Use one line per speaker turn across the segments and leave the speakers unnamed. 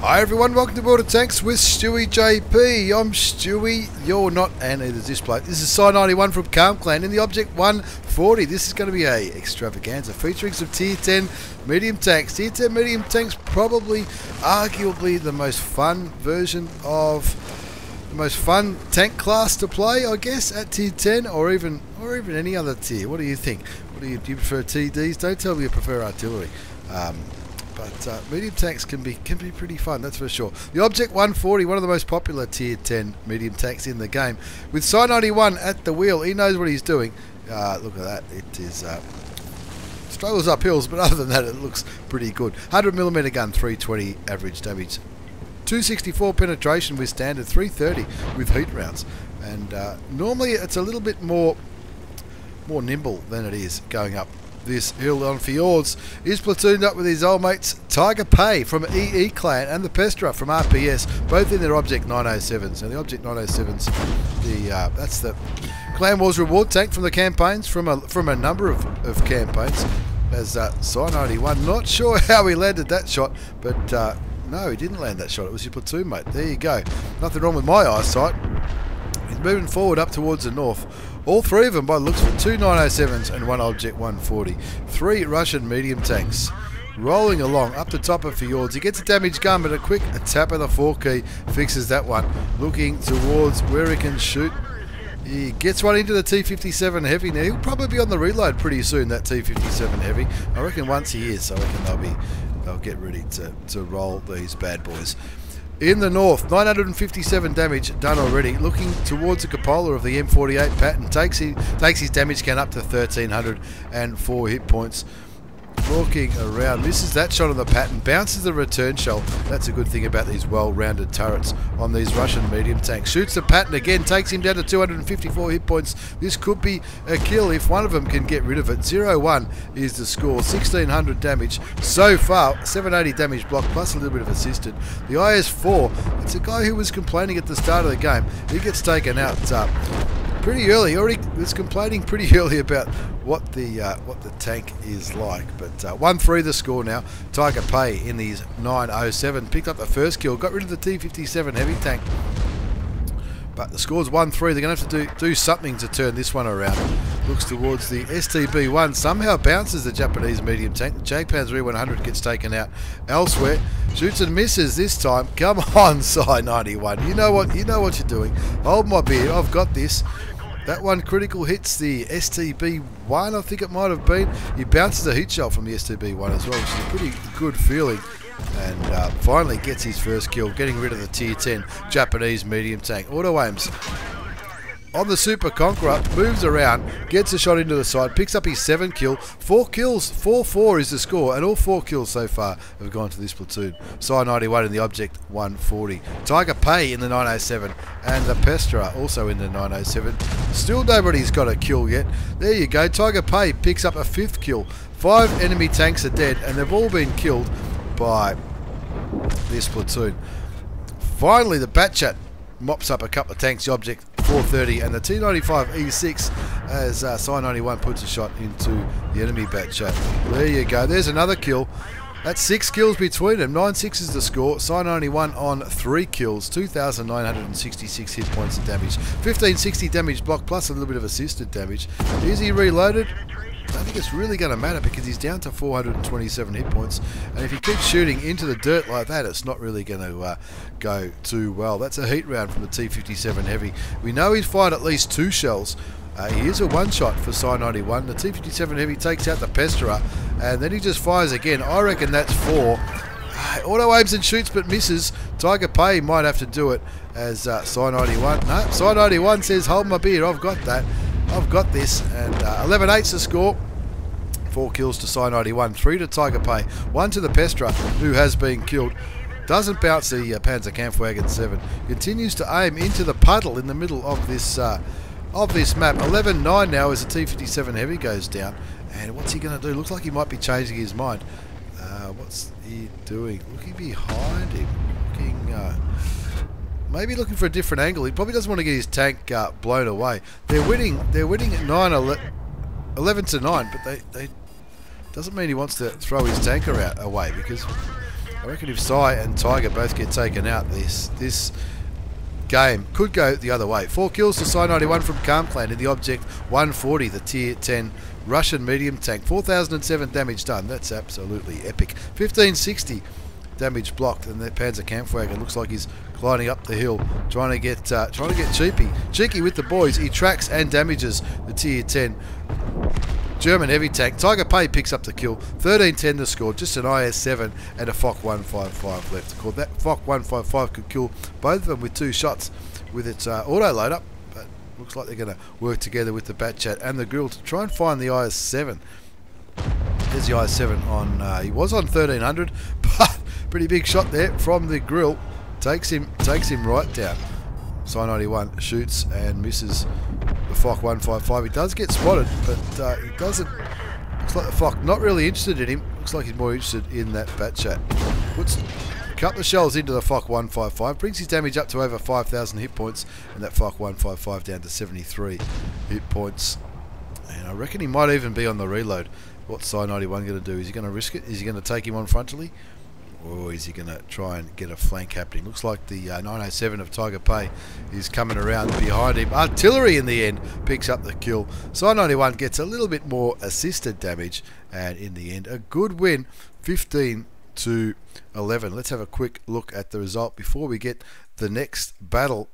Hi everyone, welcome to Medium Tanks with stewiejp. I'm Stewie, you're not, and neither is this bloke. This is Psi 91 from Calm Clan in the Object 140. This is going to be a extravaganza featuring some Tier 10 medium tanks. Tier 10 medium tanks, probably, arguably the most fun version of, the most fun tank class to play, I guess, at Tier 10 or even any other tier. What do you think? Do you prefer TDs? Don't tell me you prefer artillery. But medium tanks can be pretty fun, that's for sure. The Object 140, one of the most popular Tier 10 medium tanks in the game. With Psi 91 at the wheel, he knows what he's doing. Look at that, it is struggles up hills, but other than that, it looks pretty good. 100mm gun, 320 average damage. 264 penetration with standard, 330 with heat rounds. And normally it's a little bit more nimble than it is going up this hill on fjords. Is platooned up with his old mates Tiger Pay from EE Clan and the Pestra from RPS, both in their Object 907s. Now the Object 907s, that's the Clan Wars reward tank from the campaigns, from a number of campaigns. As Psi 91, not sure how he landed that shot, but no, he didn't land that shot. It was your platoon mate. There you go. Nothing wrong with my eyesight. He's moving forward up towards the north. All three of them, by the looks of it, 2 907s and one Object 140. 3 Russian medium tanks. Rolling along up the top of fjords. He gets a damaged gun, but a quick tap of the 4 key fixes that one. Looking towards where he can shoot. He gets one into the T57 Heavy. Now, he'll probably be on the reload pretty soon, that T57 Heavy. I reckon once he is, so I reckon they'll get ready to roll these bad boys. In the north, 957 damage done already. Looking towards the cupola of the M48 Patton. Takes his damage count up to 1,304 hit points. Walking around, misses that shot on the Patton, bounces the return shell. That's a good thing about these well-rounded turrets on these Russian medium tanks. Shoots the Patton again, takes him down to 254 hit points. This could be a kill if one of them can get rid of it. 0-1 is the score, 1,600 damage so far, 780 damage block plus a little bit of assisted. The IS-4, it's a guy who was complaining at the start of the game. He gets taken out pretty early. He already was complaining pretty early about what the tank is like. But 1-3 the score now. Tiger Pay in these 907 picked up the first kill, got rid of the T57 heavy tank. But the score's 1-3. They're going to have to do something to turn this one around. Looks towards the STB-1. Somehow bounces the Japanese medium tank. The Japan's 100 gets taken out elsewhere. Shoots and misses this time. Come on, Psi 91. You know what you're doing. Hold my beer. I've got this. That one critical hits the STB-1, I think it might have been. He bounces a heat shell from the STB-1 as well, which is a pretty good feeling. And finally gets his first kill, getting rid of the Tier 10 Japanese medium tank. Auto aims on the Super Conqueror, moves around, gets a shot into the side, picks up his 7 kill. 4 kills, 4-4 is the score, and all 4 kills so far have gone to this platoon. Psi 91 in the Object 140. Tiger Pay in the 907, and the Pestra also in the 907. Still nobody's got a kill yet. There you go, Tiger Pay picks up a 5th kill. 5 enemy tanks are dead, and they've all been killed by this platoon. Finally, the Batchat mops up a couple of tanks, the Object 430 and the T95 E6, as Psi 91 puts a shot into the enemy Batchat. There you go, there's another kill. That's 6 kills between them. 9-6 is the score. Psi 91 on 3 kills, 2,966 hit points of damage, 1,560 damage block plus a little bit of assisted damage. Is he reloaded? I don't think it's really going to matter because he's down to 427 hit points, and if he keeps shooting into the dirt like that, it's not really going to go too well. That's a heat round from the T57 Heavy. We know he's fired at least 2 shells. He is a one-shot for Psi 91. The T57 Heavy takes out the Pestra, and then he just fires again. I reckon that's 4. Auto aims and shoots but misses. Tiger Pay might have to do it as Psi 91. No, Psi 91 says, hold my beer, I've got that. I've got this, and 11-8's the score. 4 kills to Psi 91, 3 to Tiger Pay, 1 to the Pestra, who has been killed. Doesn't bounce the Panzer Kampfwagen 7. Continues to aim into the puddle in the middle of this map. 11-9 now as the T57 Heavy goes down. And what's he going to do? Looks like he might be changing his mind. What's he doing? Looking behind him. Maybe looking for a different angle. He probably doesn't want to get his tank blown away. They're winning at 11-9, but they doesn't mean he wants to throw his tanker away, because I reckon if Sai and Tiger both get taken out, this game could go the other way. 4 kills to Sai 91 from Calm Clan in the Object 140, the Tier 10 Russian medium tank. 4,007 damage done. That's absolutely epic. 1,560 damage blocked, and that Panzer Kampfwagen looks like he's gliding up the hill, trying to get cheeky with the boys. He tracks and damages the Tier 10 German heavy tank. Tiger Pay picks up the kill. 13-10 the score. Just an IS-7 and a FOC 155 left. Of course, that FOC 155 could kill both of them with 2 shots with its auto loader, but looks like they're going to work together with the Batchat and the Grill to try and find the IS-7. There's the IS-7 on. He was on 1300, but pretty big shot there from the Grill. Takes him right down. Sai 91 shoots and misses the FOC 155. He does get spotted, but he doesn't. Looks like the FOC not really interested in him. Looks like he's more interested in that Batchat. Puts a couple of shells into the FOC 155, brings his damage up to over 5,000 hit points, and that FOC 155 down to 73 hit points. And I reckon he might even be on the reload. What's Sai 91 going to do? Is he going to risk it? Is he going to take him on frontally? Or is he going to try and get a flank happening? Looks like the 907 of Tiger Pay is coming around behind him. Artillery in the end picks up the kill. Sai 91 gets a little bit more assisted damage, and in the end, a good win, 15-11. Let's have a quick look at the result before we get the next battle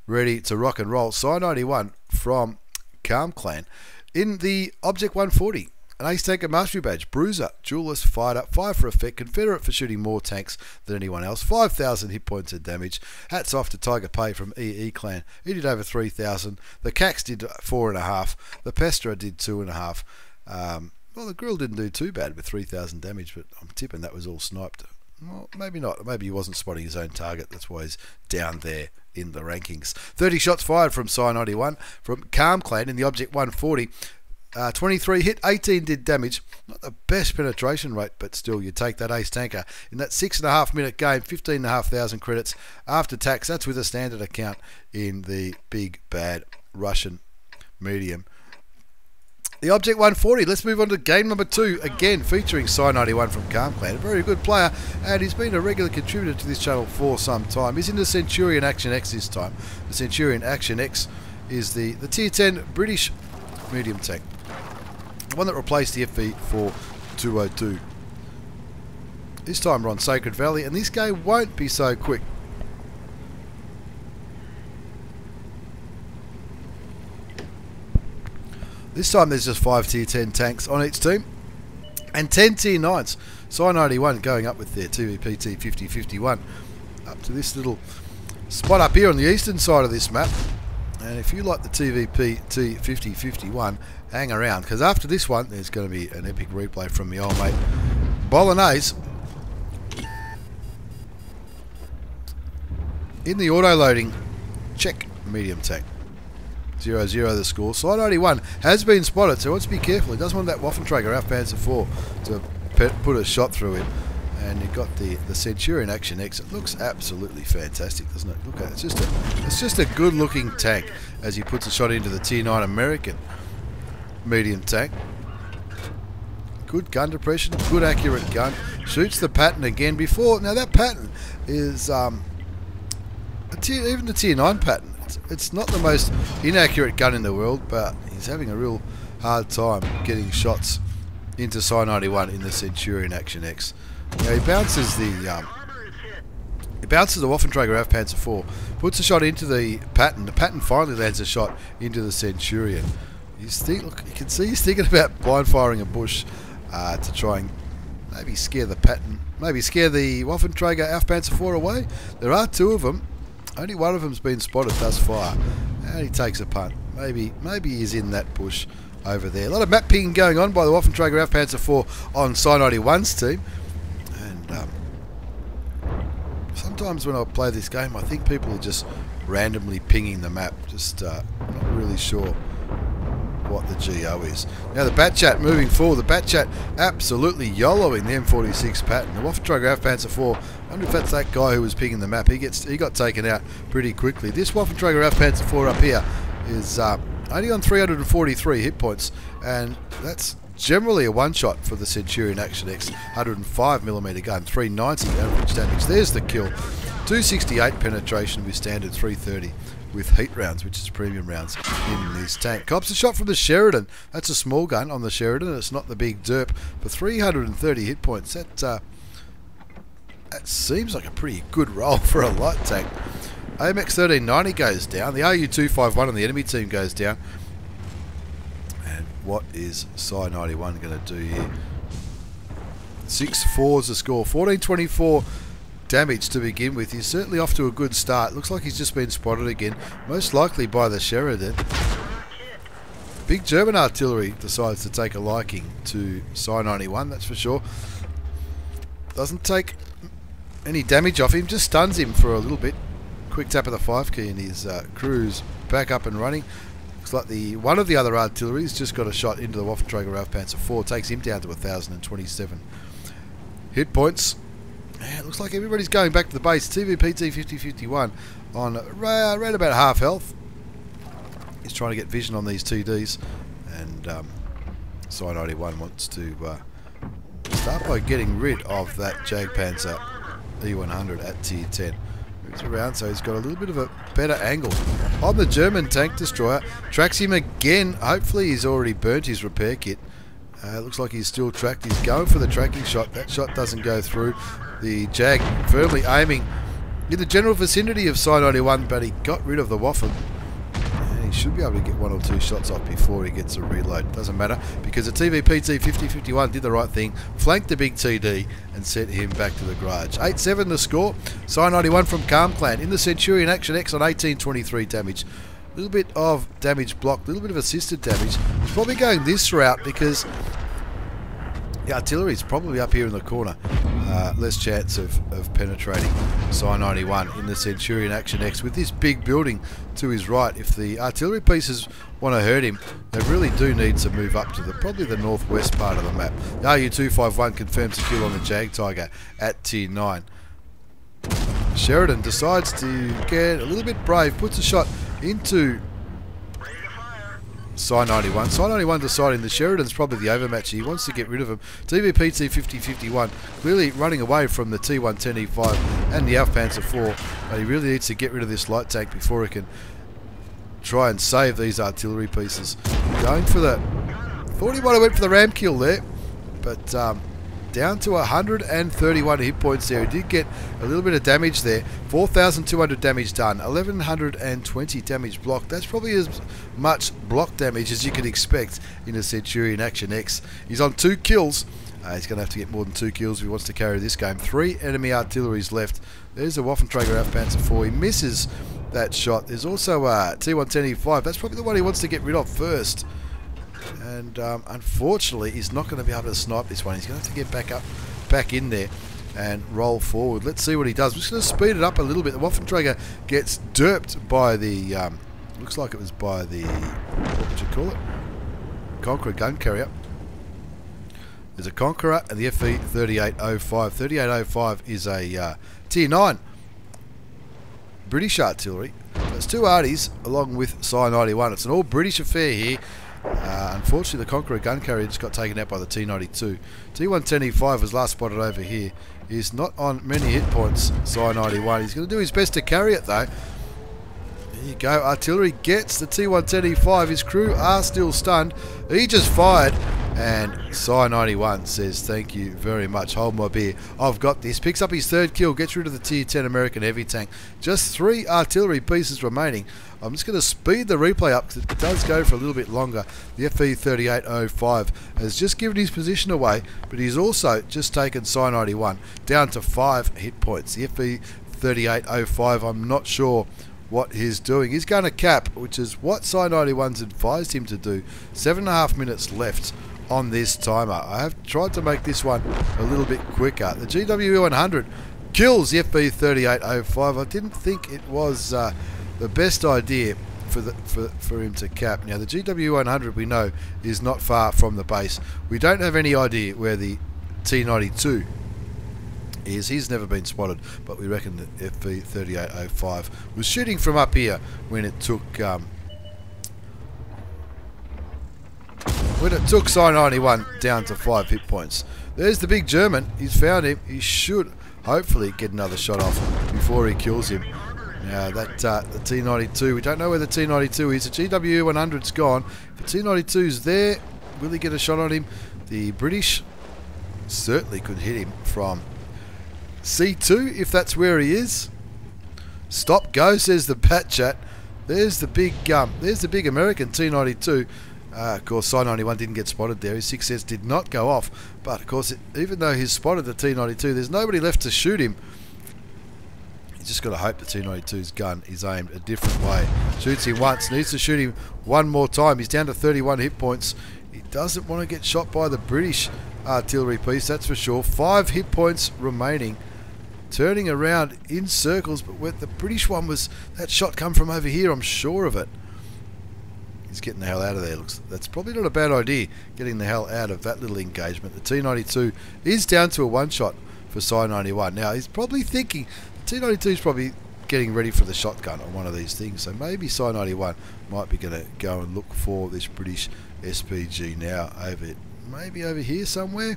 ready to rock and roll. Sai 91 from Calm Clan in the Object 140. An ace tanker mastery badge, bruiser, duelist, fighter, 5 for effect, Confederate for shooting more tanks than anyone else, 5,000 hit points of damage. Hats off to Tiger Pay from EE Clan. He did over 3,000. The Cax did 4.5. The Pestra did 2.5. Well, the Grill didn't do too bad with 3,000 damage, but I'm tipping that was all sniped. Well, maybe not. Maybe he wasn't spotting his own target. That's why he's down there in the rankings. 30 shots fired from Sai 91 from Calm Clan in the Object 140. 23 hit, 18 did damage. Not the best penetration rate, but still you take that ace tanker in that 6.5 minute game. 15,500 credits after tax. That's with a standard account in the big bad Russian medium. The Object 140. Let's move on to game number 2, again featuring Sai 91 from Calm Clan. A very good player, and he's been a regular contributor to this channel for some time. He's in the Centurion Action X this time. The Centurion Action X is the Tier 10 British medium tank, the one that replaced the FV 202. This time we're on Sacred Valley, and this game won't be so quick. This time there's just 5 Tier 10 tanks on each team and 10 Tier 9s. Sai 91 going up with their TVP T50 51 up to this little spot up here on the eastern side of this map. And if you like the TVP T50 51, hang around, because after this one there's going to be an epic replay from my old mate Bolagnaise in the auto-loading Czech medium tank. 0-0 the score. Sai 91 has been spotted, so he wants to be careful. He doesn't want that Waffenträger Panzer 4 to put a shot through him. And you've got the Centurion Action X. It looks absolutely fantastic, doesn't it? Look at it. It's just a good looking tank as he puts a shot into the Tier 9 American medium tank. Good gun depression, good accurate gun. Shoots the Patton again before. Now that Patton is even the Tier 9 Patton. It's not the most inaccurate gun in the world, but he's having a real hard time getting shots into Sai 91 in the Centurion Action X. Now he bounces the Waffenträger Panzer 4, puts a shot into the Patton. The Patton finally lands a shot into the Centurion. Look, you can see he's thinking about blind firing a bush to try and maybe scare the Patton, maybe scare the Waffenträger Panzer 4 away. There are 2 of them. Only one of them's been spotted thus far, and he takes a punt. Maybe he's in that bush over there. A lot of map pinging going on by the Waffenträger Panzer 4 on Sai 91's team. And sometimes when I play this game, I think people are just randomly pinging the map, just not really sure what the GO is. Now the Batchat moving forward. The Batchat absolutely YOLOing the M46 Patton. The Waffenträger Panzer 4. I wonder if that's that guy who was pinging the map. He got taken out pretty quickly. This Waffenträger Panzer 4 up here is only on 343 hit points, and that's generally a one-shot for the Centurion Action X 105mm gun, 390 average damage. There's the kill. 268 penetration with standard 330 with heat rounds, which is premium rounds in this tank. Cops a shot from the Sheridan. That's a small gun on the Sheridan. It's not the big derp for 330 hit points. That seems like a pretty good roll for a light tank. AMX 1390 goes down. The RU251 on the enemy team goes down. And what is Psi 91 going to do here? 6-4 is the score. 1424 damage to begin with. He's certainly off to a good start. Looks like he's just been spotted again, most likely by the Sheridan. Big German artillery decides to take a liking to Psi 91, that's for sure. Doesn't take any damage off him, just stuns him for a little bit. Quick tap of the 5 key and his crew's back up and running. Looks like one of the other artillery's just got a shot into the Waffenträger Raufpanzer 4, takes him down to 1,027 hit points. Yeah, it looks like everybody's going back to the base. TVP T50-51 on around about half health. He's trying to get vision on these TDs, and Psi 91 wants to start by getting rid of that Jagdpanzer E100 at tier 10. Moves around, so he's got a little bit of a better angle on the German tank destroyer. Tracks him again. Hopefully he's already burnt his repair kit. Looks like he's still tracked. He's going for the tracking shot. That shot doesn't go through. The Jag firmly aiming in the general vicinity of Psi 91, but he got rid of the Waffen. And he should be able to get 1 or 2 shots off before he gets a reload. Doesn't matter, because the TVP T50-51 did the right thing, flanked the big TD and sent him back to the garage. 8-7 the score. Psi 91 from Calm Clan in the Centurion Action X on 1823 damage. A little bit of damage blocked, a little bit of assisted damage. He's probably going this route because the artillery is probably up here in the corner. Less chance of penetrating Psi 91 in the Centurion Action X with this big building to his right. If the artillery pieces want to hurt him, they really do need to move up to probably the northwest part of the map. The RU251 confirms a kill on the Jag Tiger at tier 9. Sheridan decides to get a little bit brave, puts a shot into Psi 91. Psi 91 deciding the Sheridan's probably the overmatch. He wants to get rid of him. TVP T50-51 clearly running away from the T110 E5 and the Aufpanzer 4, but he really needs to get rid of this light tank before he can try and save these artillery pieces. Going for the... thought he might have went for the ram kill there, but down to 131 hit points there. He did get a little bit of damage there. 4,200 damage done. 1,120 damage blocked. That's probably as much block damage as you could expect in a Centurion Action X. He's on 2 kills. He's going to have to get more than 2 kills if he wants to carry this game. 3 enemy artilleries left. There's a Waffenträger Aufpanzer 4. He misses that shot. There's also a T110 E5. That's probably the one he wants to get rid of first. And unfortunately, he's not going to be able to snipe this one. He's going to have to get back in there and roll forward. Let's see what he does. I'm just going to speed it up a little bit. The Waffenträger gets derped by the, looks like it was by the, what would you call it? Conqueror gun carrier. There's a Conqueror and the FE 3805. 3805 is a tier 9 British artillery. There's 2 arties along with Psi 91. It's an all British affair here. Unfortunately, the Conqueror gun carrier just got taken out by the T92. T110 E5 was last spotted over here. He's not on many hit points, Psi 91. He's going to do his best to carry it though. There you go. Artillery gets the T110 E5. His crew are still stunned. He just fired, and Psi 91 says, "Thank you very much. Hold my beer. I've got this." Picks up his 3rd kill. Gets rid of the tier 10 American heavy tank. Just 3 artillery pieces remaining. I'm just going to speed the replay up because it does go for a little bit longer. The FE 3805 has just given his position away, but he's also just taken Psi 91 down to 5 hit points. The FE 3805, I'm not sure what he's doing. He's going to cap, which is what Psi 91's advised him to do. 7.5 minutes left on this timer. I have tried to make this one a little bit quicker. The GW100 kills the FE 3805. I didn't think it was the best idea for him to cap. Now the GW100 we know is not far from the base. We don't have any idea where the T92 is. He's never been spotted, but we reckon that FE 3805 was shooting from up here when it took when it took Psi 91 down to 5 hit points. There's the big German. He's found him. He should hopefully get another shot off before he kills him. Now that the T92, we don't know where the T92 is. The GW100's gone. If the T92's there, will he get a shot on him? The British certainly could hit him from C2 if that's where he is. Stop go, says the Pat Chat. There's the big American T92. Of course, Psi 91 didn't get spotted there. His 6S did not go off. But of course, even though he's spotted the T92, there's nobody left to shoot him. He's just got to hope the T92's gun is aimed a different way. Shoots him once, needs to shoot him one more time. He's down to 31 hit points. He doesn't want to get shot by the British artillery piece, that's for sure. 5 hit points remaining. Turning around in circles, but where the British one was, that shot come from over here, I'm sure of it. He's getting the hell out of there. That's probably not a bad idea, getting the hell out of that little engagement. The T92 is down to a one-shot for Psi 91. Now, he's probably thinking, the T92 is probably getting ready for the shotgun on one of these things, so maybe Psi 91 might be going to go and look for this British SPG now, maybe over here somewhere.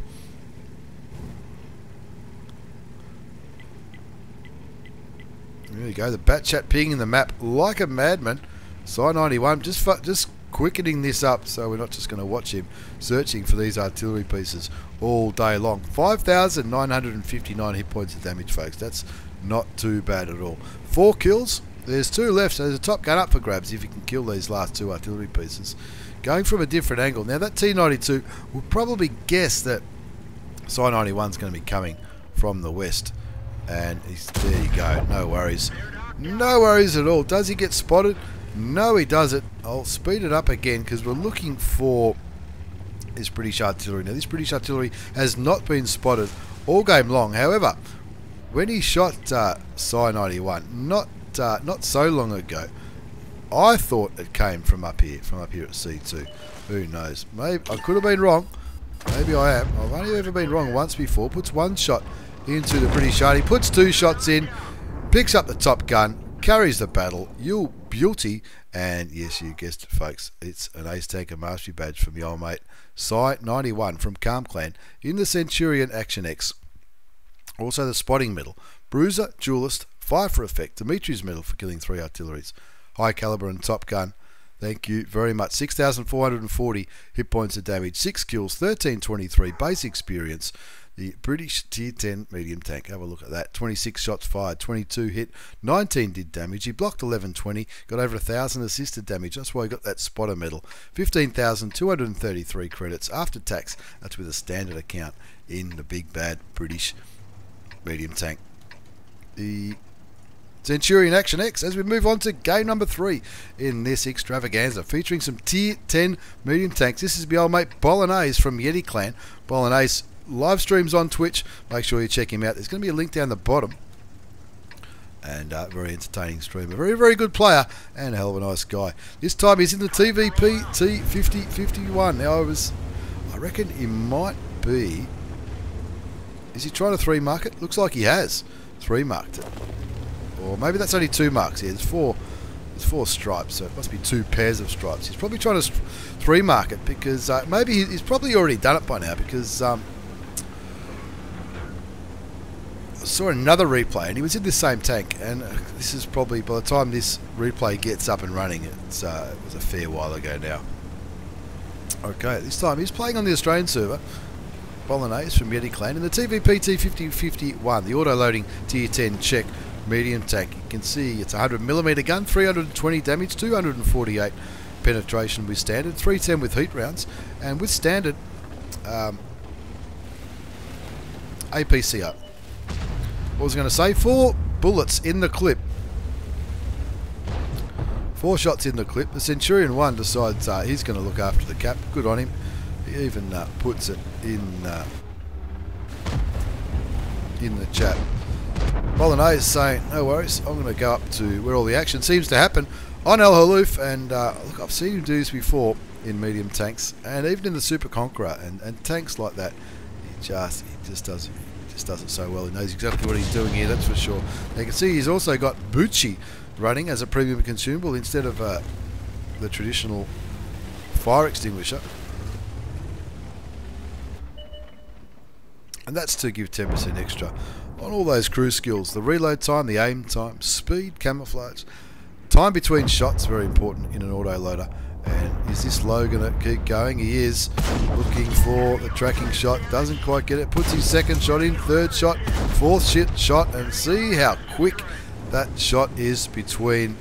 There we go, the Batchat pinging the map like a madman. Psi 91 just quickening this up, so we're not just going to watch him searching for these artillery pieces all day long. 5,959 hit points of damage, folks. That's not too bad at all. 4 kills. There's 2 left, so there's a top gun up for grabs if you can kill these last 2 artillery pieces. Going from a different angle. Now that T92 will probably guess that Psi 91's going to be coming from the west. And there you go. No worries. No worries at all. Does he get spotted? No, he doesn't. I'll speed it up again because we're looking for this British artillery. Now, this British artillery has not been spotted all game long. However, when he shot Psi 91, not so long ago, I thought it came from up here at C2. Who knows? Maybe I could have been wrong. Maybe I am. I've only ever been wrong once before. Puts 1 shot into the British Arty, puts 2 shots in, picks up the top gun, carries the battle. You beauty, and yes, you guessed it, folks. It's an Ace Tanker Mastery Badge from the old mate Psi 91 from Calm Clan in the Centurion Action X. Also the Spotting Medal, Bruiser, Duelist, Fire for Effect, Dimitri's Medal for killing 3 artilleries, High Caliber and Top Gun. Thank you very much. 6,440 hit points of damage, 6 kills, 1323 base experience. The British Tier 10 medium tank. Have a look at that. 26 shots fired, 22 hit, 19 did damage. He blocked 1120, got over 1,000 assisted damage. That's why he got that spotter medal. 15,233 credits after tax. That's with a standard account in the big bad British medium tank. The Centurion Action X, as we move on to game number 3 in this extravaganza, featuring some Tier 10 medium tanks. This is the old mate Bolagnaise from Yeti Clan. Bolagnaise live streams on Twitch. Make sure you check him out. There's going to be a link down the bottom. And very entertaining streamer. Very, very good player and a hell of a nice guy. This time he's in the TVP T50 51. Now I reckon he might be... Is he trying to 3-mark it? Looks like he has 3-marked it. Or maybe that's only 2 marks here. There's 4 stripes, so it must be 2 pairs of stripes. He's probably trying to 3-mark it because maybe he's probably already done it by now because I saw another replay and he was in the same tank, and this is probably, by the time this replay gets up and running, it was a fair while ago now. Okay, this time he's playing on the Australian server, Bolagnaise from Yeti Clan, in the TVP T50-51, the auto-loading Tier 10 Czech medium tank. You can see it's a 100mm gun, 320 damage, 248 penetration with standard, 310 with heat rounds, and with standard APCR. What was I going to say? 4 bullets in the clip. 4 shots in the clip. The Centurion 1 decides he's going to look after the cap. Good on him. He even puts it in the chat. Bolagnaise saying, no worries, I'm going to go up to where all the action seems to happen on El Haloof, and look, I've seen him do this before in medium tanks and even in the Super Conqueror and tanks like that. He just does it so well. He knows exactly what he's doing here, that's for sure. You can see he's also got Bucci running as a premium consumable instead of the traditional fire extinguisher. And that's to give 10% extra on all those crew skills. The reload time, the aim time, speed, camouflage, time between shots, very important in an autoloader. And is this low going to keep going? He is looking for the tracking shot. Doesn't quite get it. Puts his second shot in. Third shot. Fourth shot. And see how quick that shot is between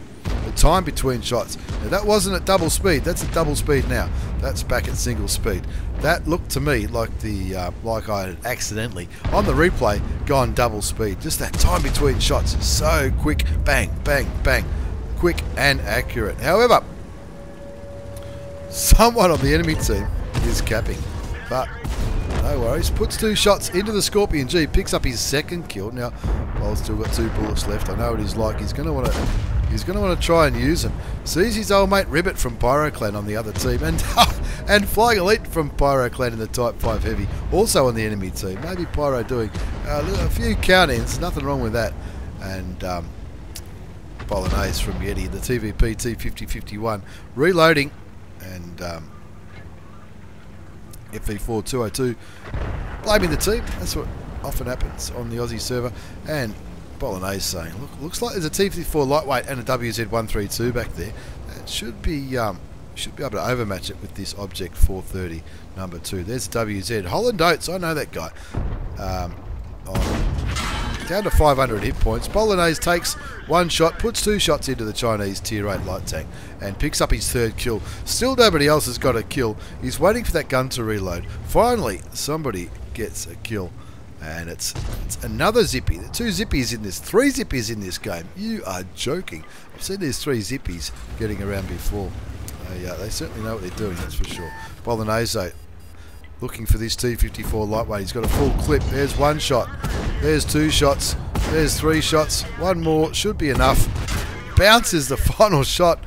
the time between shots. Now that wasn't at double speed. That's at double speed now. That's back at single speed. That looked to me like the like I had accidentally on the replay gone double speed. Just that time between shots is so quick. Bang, bang, bang. Quick and accurate. However, someone on the enemy team is capping, but no worries. Puts 2 shots into the Scorpion G, picks up his second kill. Now, Bol's still got 2 bullets left. I know what he's like. He's going to want to try and use them. Sees his old mate Ribbit from Pyroclan on the other team, and Flying Elite from Pyroclan in the Type 5 Heavy, also on the enemy team. Maybe Pyro doing a few count-ins. Nothing wrong with that. And Bolagnaise from Yeti, the TVP T50-51, reloading. And FV4 202 blaming the team. That's what often happens on the Aussie server. And Bolagnaise saying, look, looks like there's a T54 lightweight and a WZ132 back there. It should be able to overmatch it with this Object 430 number 2. There's a WZ. Holland Oates, I know that guy. Down to 500 hit points. Bolagnaise takes 1 shot, puts 2 shots into the Chinese Tier 8 light tank, and picks up his 3rd kill. Still nobody else has got a kill. He's waiting for that gun to reload. Finally, somebody gets a kill. And it's another Zippy. There are 2 Zippies in this, 3 Zippies in this game. You are joking. I've seen these 3 Zippies getting around before. They certainly know what they're doing, that's for sure. Bolagnaise looking for this T54 lightweight. He's got a full clip. There's 1 shot. There's 2 shots. There's 3 shots. 1 more. Should be enough. Bounces the final shot.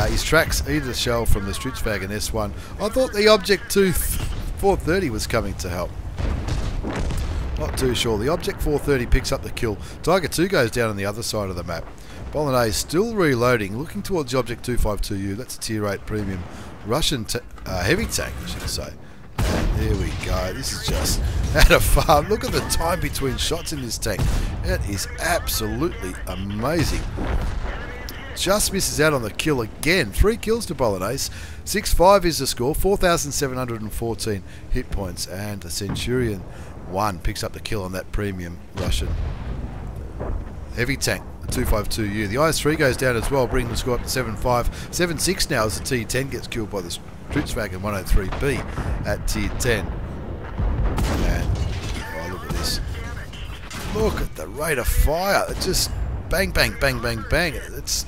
His tracks either shell from the Stritzwagen S1. I thought the Object 430 was coming to help. Not too sure. The Object 430 picks up the kill. Tiger 2 goes down on the other side of the map. Bolagnaise still reloading, looking towards the Object 252U. That's a Tier 8 premium Russian heavy tank, I should say. And there we go. This is just out of fun. Look at the time between shots in this tank. It is absolutely amazing. Just misses out on the kill again. 3 kills to Bolagnaise. 6-5 is the score. 4,714 hit points. And the Centurion 1 picks up the kill on that premium Russian heavy tank, the 252U. The IS-3 goes down as well, bringing the score up to 7-5. 7-6 now as the T10 gets killed by the Stritzwagen 103B at Tier 10. And oh, look at this. Look at the rate of fire. It just bang, bang, bang, bang, bang. It's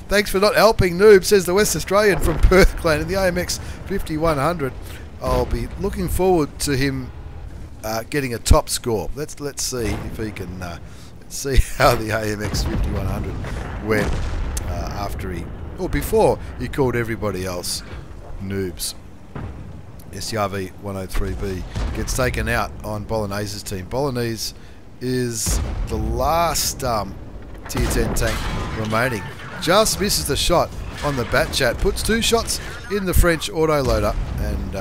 thanks for not helping, noob, says the West Australian from Perth Clan in the AMX 5100. I'll be looking forward to him getting a top score. Let's see if he can see how the AMX 5100 went before he called everybody else noobs. SRV 103B gets taken out on Bolognaise's team. Bolagnaise is the last Tier 10 tank remaining. Just misses the shot on the bat chat. Puts 2 shots in the French autoloader, and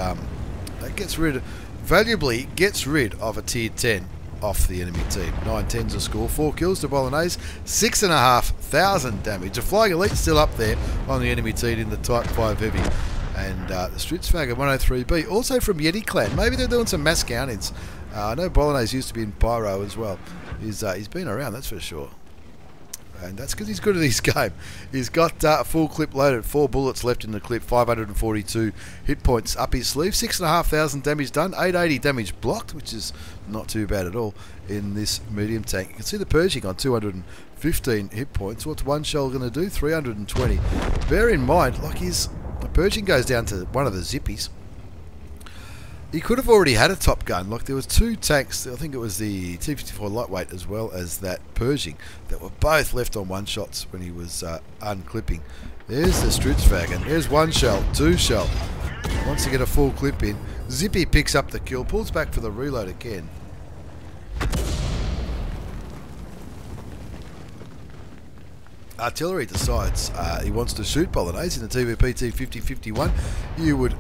that valuably gets rid of a Tier 10 off the enemy team. 9-10's a score. 4 kills to Bolagnaise. 6,500 damage. A Flying Elite still up there on the enemy team in the Type 5 Heavy. And the Stritzwagen 103B, also from Yeti Clan. Maybe they're doing some mass count-ins. I know Bolagnaise used to be in Pyro as well. He's been around, that's for sure. And that's because he's good at his game. He's got a full clip loaded, 4 bullets left in the clip, 542 hit points up his sleeve, 6,500 damage done, 880 damage blocked, which is not too bad at all in this medium tank. You can see the purging on 215 hit points. What's one shell going to do? 320. Bear in mind, like the purging goes down to one of the zippies. He could have already had a top gun. Like there was 2 tanks, I think it was the T54 lightweight as well as that Pershing, that were both left on 1 shots when he was unclipping. There's the Stritzwagen. There's 1 shell, 2 shell. Once you get a full clip in, Zippy picks up the kill, pulls back for the reload again. Artillery decides he wants to shoot Bolagnaise in the TVP T50-51. You would...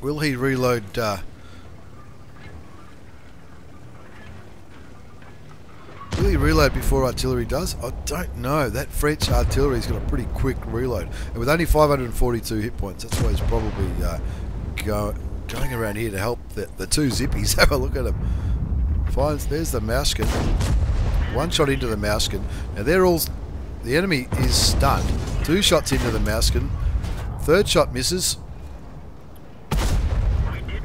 Will he reload? Will he reload before artillery does? I don't know. That French artillery's got a pretty quick reload. And with only 542 hit points, that's why he's probably going around here to help the two zippies. Have a look at him. There's the Mouskin. One shot into the Mouskin. Now they're all... The enemy is stunned. Two shots into the Mouskin. Third shot misses.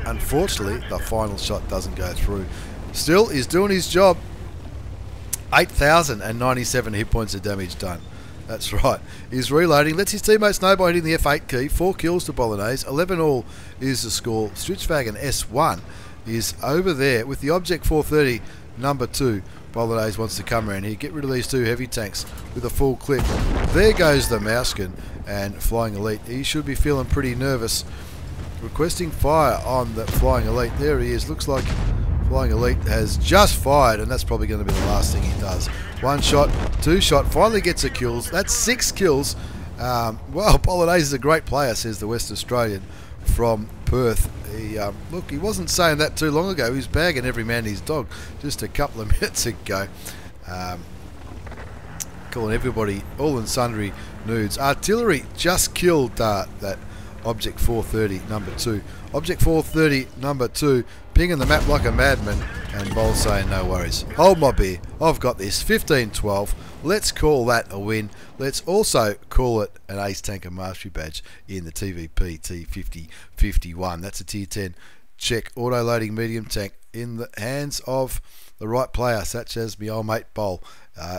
Unfortunately, the final shot doesn't go through. Still, he's doing his job. 8,097 hit points of damage done. That's right. He's reloading. Lets his teammates know by hitting the F8 key. 4 kills to Bolagnaise. 11 all is the score. Stewiejp S1 is over there with the Object 430 number 2. Bolagnaise wants to come around here. Get rid of these two heavy tanks with a full clip. There goes the Mouskin and Flying Elite. He should be feeling pretty nervous. Requesting fire on the Flying Elite. There he is. Looks like Flying Elite has just fired, and that's probably going to be the last thing he does. One shot, two shot, finally gets a kills. That's 6 kills. Well, Bolagnaise is a great player, says the West Australian from Perth. Look, he wasn't saying that too long ago. He was bagging every man his dog just a couple of minutes ago. Calling everybody all and sundry nudes. Artillery just killed that Object 430 number 2. Object 430 number 2 pinging the map like a madman, and Bol saying no worries. Hold my beer, I've got this. 15-12. Let's call that a win. Let's also call it an Ace Tanker Mastery Badge in the TVP T50 51. That's a Tier 10 Czech auto-loading medium tank in the hands of the right player, such as my old mate Bol.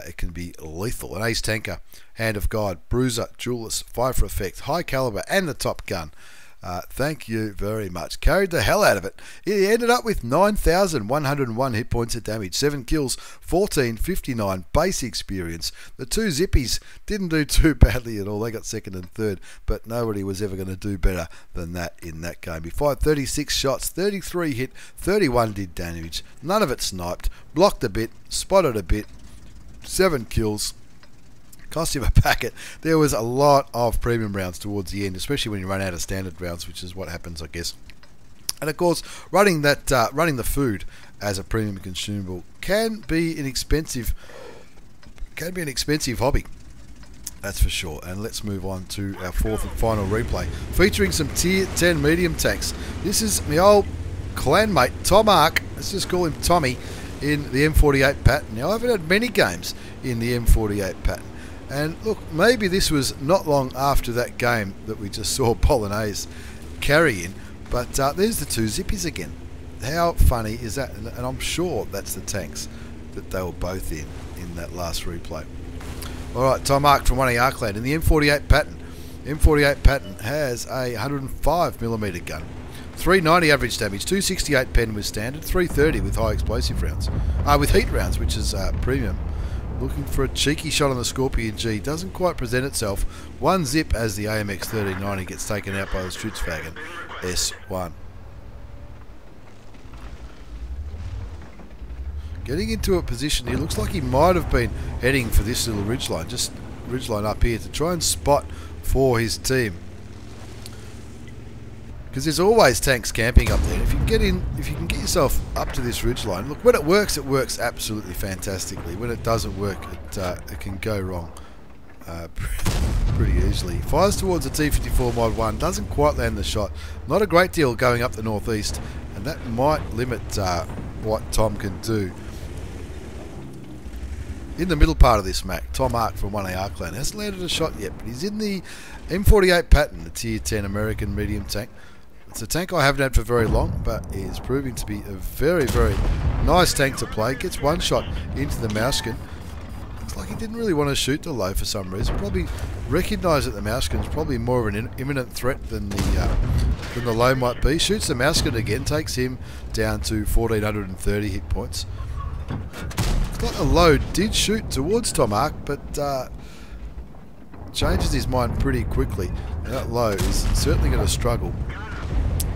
It can be lethal. An Ace Tanker, Hand of God, Bruiser, Duelist, Fire for Effect, High Caliber, and the Top Gun. Thank you very much. Carried the hell out of it. He ended up with 9,101 hit points of damage, 7 kills, 1459 base experience. The two zippies didn't do too badly at all. They got second and third, but nobody was ever going to do better than that in that game. He fired 36 shots, 33 hit, 31 did damage. None of it sniped. Blocked a bit, spotted a bit. 7 kills. Cost him a packet. There was a lot of premium rounds towards the end, especially when you run out of standard rounds, which is what happens, I guess. And of course, running the food as a premium consumable can be an expensive hobby. That's for sure. And let's move on to our fourth and final replay, featuring some Tier 10 medium tanks. This is my old clanmate Thomark. Let's just call him Tommy in the M48 Patton. Now, I haven't had many games in the M48 Patton. And look, maybe this was not long after that game that we just saw Bolagnaise carry in, but there's the two zippies again. How funny is that? And I'm sure that's the tanks that they were both in that last replay. Alright, Thomark from 1AR Clan in the M48 Patton. M48 Patton has a 105mm gun. 390 average damage, 268 pen with standard, 330 with high explosive rounds. With heat rounds, which is premium. Looking for a cheeky shot on the Scorpion G. Doesn't quite present itself. One zip as the AMX 1390 gets taken out by the Stewiejp S1. Getting into a position here. Looks like he might have been heading for this little ridgeline. Just ridgeline up here to try and spot for his team. Because there's always tanks camping up there. If you can get yourself up to this ridgeline, look, when it works absolutely fantastically. When it doesn't work, it can go wrong pretty easily. Fires towards a T54 Mod 1, doesn't quite land the shot. Not a great deal going up the northeast, and that might limit what Tom can do. In the middle part of this map, Thomark from 1AR Clan hasn't landed a shot yet, but he's in the M48 Patton, the Tier 10 American medium tank. It's a tank I haven't had for very long, but is proving to be a very, very nice tank to play. Gets one shot into the Mouskin. Looks like he didn't really want to shoot the low for some reason. Probably recognised that the Mouskin's probably more of an imminent threat than the low might be. Shoots the Mouskin again, takes him down to 1,430 hit points. Looks like the low did shoot towards Thomark, but changes his mind pretty quickly. And that low is certainly going to struggle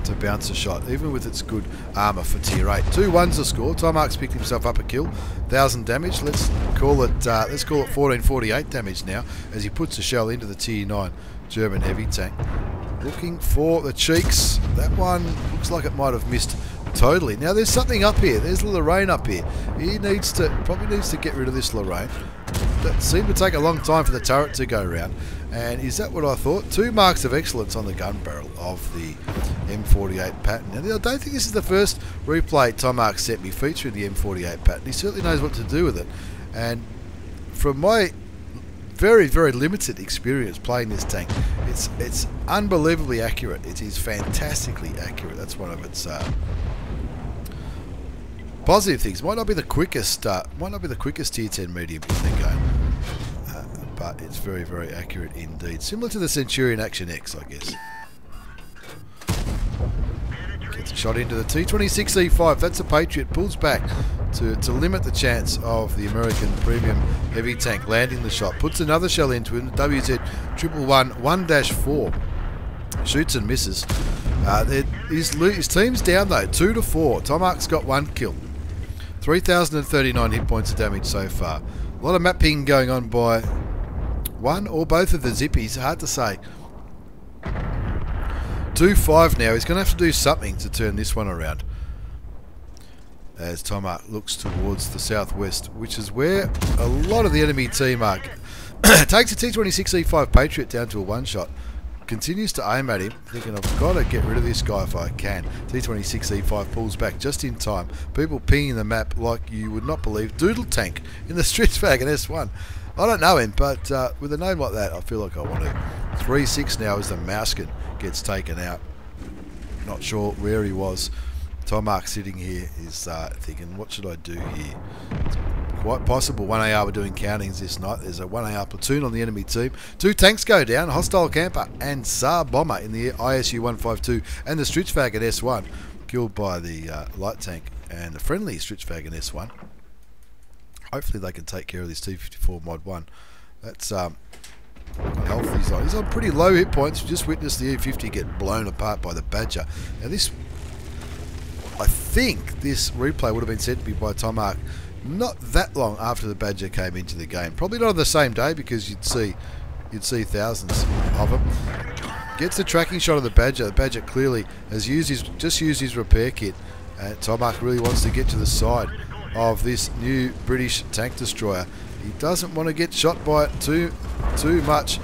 to bounce a shot, even with its good armour for Tier 8. 2-1's the score. Thomark's picked himself up a kill. 1,000 damage. Let's call it 1448 damage now, as he puts a shell into the Tier 9 German heavy tank. looking for the cheeks. That one looks like it might have missed totally. Now there's something up here. There's Lorraine up here. He probably needs to get rid of this Lorraine. That seemed to take a long time for the turret to go round. And is that what I thought? 2 marks of excellence on the gun barrel of the M48 Patton. Now I don't think this is the first replay Thomark sent me featuring the M48 Patton. He certainly knows what to do with it. And from my very, very limited experience playing this tank, it's unbelievably accurate. It is fantastically accurate. That's one of its positive things. Might not be the quickest tier 10 medium you think going, but it's very, very accurate indeed. Similar to the Centurion Action X, I guess. Gets a shot into the T50 E5. That's a Patriot. Pulls back to limit the chance of the American premium heavy tank landing the shot. Puts another shell into him. WZ 111 1-4. Shoots and misses. His team's down though, 2-4. Thomark's got 1 kill. 3,039 hit points of damage so far. A lot of map ping going on by one or both of the zippies. Hard to say. 2-5 now. He's going to have to do something to turn this one around. As Thomark looks towards the southwest, which is where a lot of the enemy team are. Takes a T50 E5 Patriot down to a 1-shot. Continues to aim at him, thinking I've got to get rid of this guy if I can. T50 E5 pulls back just in time. People pinging the map like you would not believe. Doodle Tank in the Stritchwagon S1. I don't know him, but with a name like that, I feel like I want to. 3-6 now as the Mouskin gets taken out. Not sure where he was. Thomark sitting here is thinking, what should I do here? It's quite possible 1AR were doing countings this night. There's a 1AR platoon on the enemy team. 2 tanks go down, hostile camper and Saab bomber in the ISU 152 and the Stritchwagon S1 killed by the light tank and the friendly Stritchwagon S1. Hopefully they can take care of this T54 Mod 1. That's health he's on pretty low hit points. We just witnessed the E50 get blown apart by the Badger. Now this, I think this replay would have been sent to me by Thomark not that long after the Badger came into the game. Probably not on the same day because you'd see thousands of them. Gets the tracking shot of the Badger. The Badger clearly has just used his repair kit. Thomark really wants to get to the side of this new British tank destroyer. He doesn't want to get shot by it too much.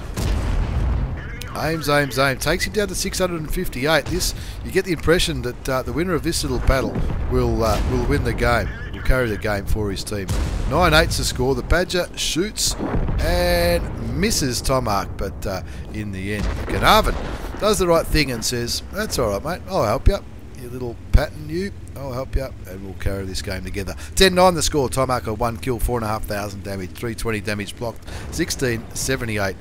Aims. Takes him down to 658. This, you get the impression that the winner of this little battle will win the game. Will carry the game for his team. 9-8's the score. The Badger shoots and misses Thomark, but in the end, Carnarvon does the right thing and says, "That's all right, mate. I'll help you. You little Patton, you. I'll help you, and we'll carry this game together." 10-9 the score. Thomark got 1 kill, 4,500 damage, 320 damage blocked, 1678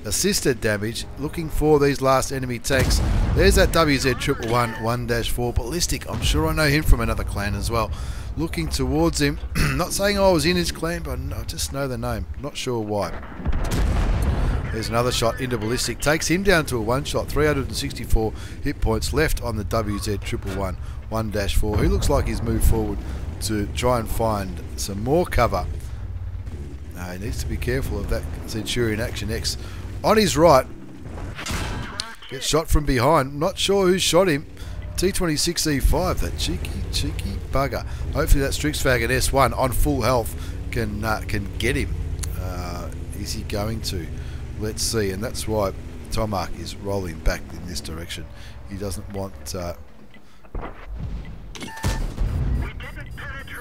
assisted damage. Looking for these last enemy tanks. There's that WZ 111 1-4 ballistic. I'm sure I know him from another clan as well. Looking towards him. Not saying I was in his clan, but I just know the name. Not sure why. There's another shot into ballistic. Takes him down to a 1-shot. 364 hit points left on the WZ 111 1-4. He looks like he's moved forward to try and find some more cover. He needs to be careful of that Centurion Action X on his right. Gets shot from behind. Not sure who shot him. T50 E5, that cheeky bugger. Hopefully that Stritchwagon S1 on full health can get him. Is he going to? Let's see. And that's why Thomark is rolling back in this direction. He doesn't want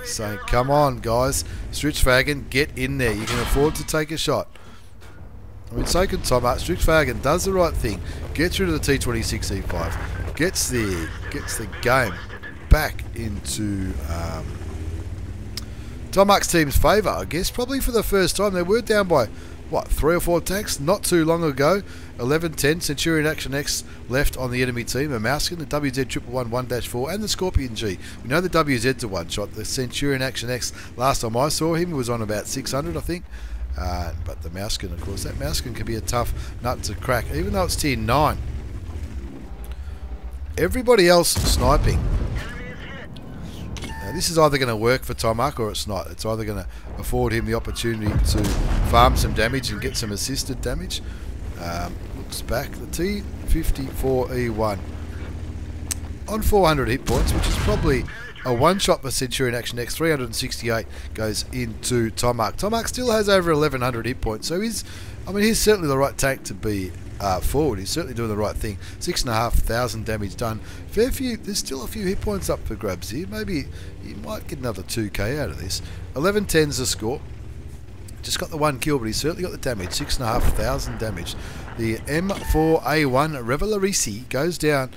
saying, "Come on, guys, Stritchwagon, get in there. You can afford to take a shot." I mean, so can Thomark. Stritchwagon does the right thing. Gets rid of the T50 E5. Gets the game back into Thomark's team's favour, I guess. Probably for the first time. They were down by, what, 3 or 4 tanks not too long ago. 11-10, Centurion Action X left on the enemy team. A Mouskin, the WZ 111 1-4, and the Scorpion G. We know the WZ's a 1-shot. The Centurion Action X, last time I saw him, he was on about 600, I think. But the Mouskin, of course, that Mouskin can be a tough nut to crack, even though it's tier 9. Everybody else sniping. Now, this is either going to work for Thomark or it's not. It's either going to afford him the opportunity to farm some damage and get some assisted damage. drops back. The T54E1 on 400 hit points, which is probably a one-shot for Centurion Action X. 368 goes into Thomark. Thomark still has over 1100 hit points, so he's certainly the right tank to be forward. He's certainly doing the right thing. 6,500 damage done. Fair few. There's still a few hit points up for grabs here. Maybe he might get another 2k out of this. 1110's the score. Just got the one kill, but he's certainly got the damage. 6,500 damage. The M4A1 Revelarisi goes down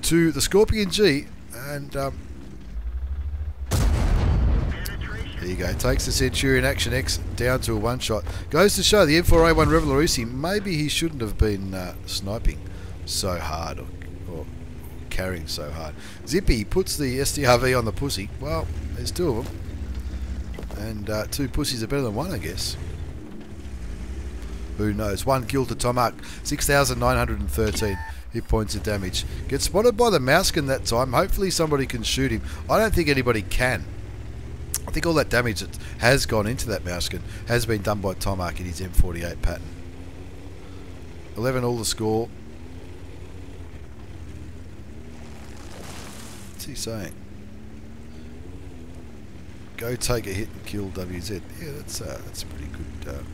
to the Scorpion G, and there you go. Takes the Centurion Action X down to a one-shot. Goes to show the M4A1 Revelarisi, maybe he shouldn't have been sniping so hard or carrying so hard. Zippy puts the SDRV on the pussy. Well, there's two of them. And two pussies are better than one, I guess. Who knows? One kill to Thomark. 6,913 hit points of damage. Gets spotted by the Mouskin that time. Hopefully somebody can shoot him. I don't think anybody can. I think all that damage that has gone into that Mouskin has been done by Thomark in his M48 Patton. 11 all the score. What's he saying? Go take a hit and kill WZ. Yeah, that's a pretty good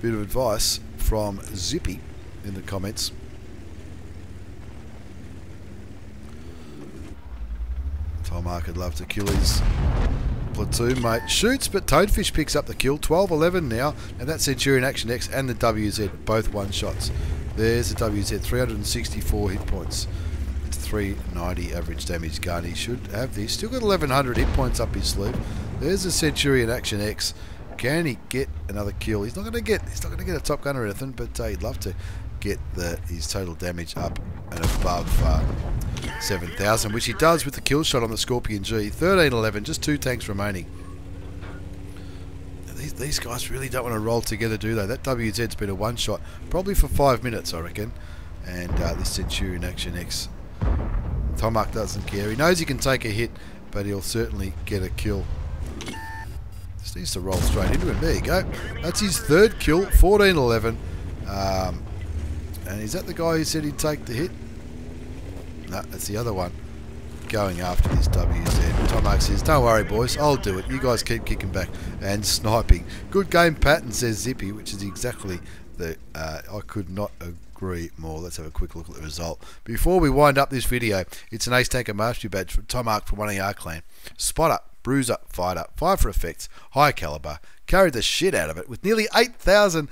bit of advice from Zippy in the comments. Thomark would love to kill his platoon mate. Shoots, but Toadfish picks up the kill. 12-11 now, and that Centurion Action X and the WZ, both one shots. There's the WZ, 364 hit points. 390 average damage gun. He should have this. Still got 1100 hit points up his sleeve. There's the Centurion Action X. Can he get another kill? He's not going to get a top gun or anything, but he'd love to get his total damage up and above 7,000, which he does with the kill shot on the Scorpion G. 13-11, just two tanks remaining. These guys really don't want to roll together, do they? That WZ's been a one shot, probably for 5 minutes, I reckon. And this Centurion Action X, Thomark doesn't care. He knows he can take a hit, but he'll certainly get a kill. Just needs to roll straight into him. There you go. That's his third kill. 14-11. And is that the guy who said he'd take the hit? No, that's the other one going after this WZ. Thomark says, don't worry, boys. I'll do it. You guys keep kicking back and sniping. Good game, Patton, says Zippy, which is exactly the... I could not agree more. Let's have a quick look at the result. Before we wind up this video, it's an Ace Tanker Mastery Badge for Thomark from one of our clan. Spotter, bruiser, fighter, fire for effects, high caliber, carried the shit out of it with nearly 8,000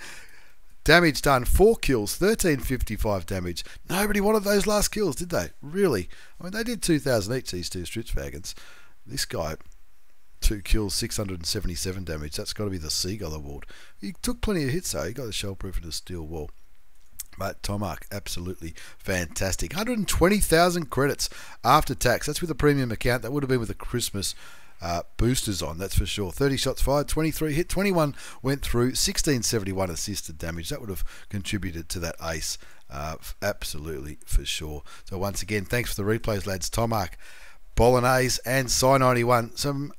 damage done, 4 kills, 1,355 damage. Nobody wanted those last kills, did they? Really? I mean, they did 2,000 each, these two Stritzwagons. This guy, 2 kills, 677 damage. That's got to be the Seagull Award. He took plenty of hits, though. He got the shell-proof and the steel wall. But Thomark, absolutely fantastic. 120,000 credits after tax. That's with a premium account. That would have been with the Christmas boosters on, that's for sure. 30 shots fired, 23 hit, 21 went through, 1671 assisted damage. That would have contributed to that ace, absolutely for sure. So once again, thanks for the replays, lads. Thomark, Bolagnaise and Psi91, some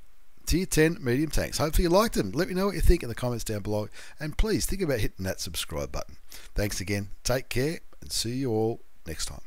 tier 10 medium tanks. Hopefully you liked them. Let me know what you think in the comments down below, and please think about hitting that subscribe button. Thanks again, take care, and see you all next time.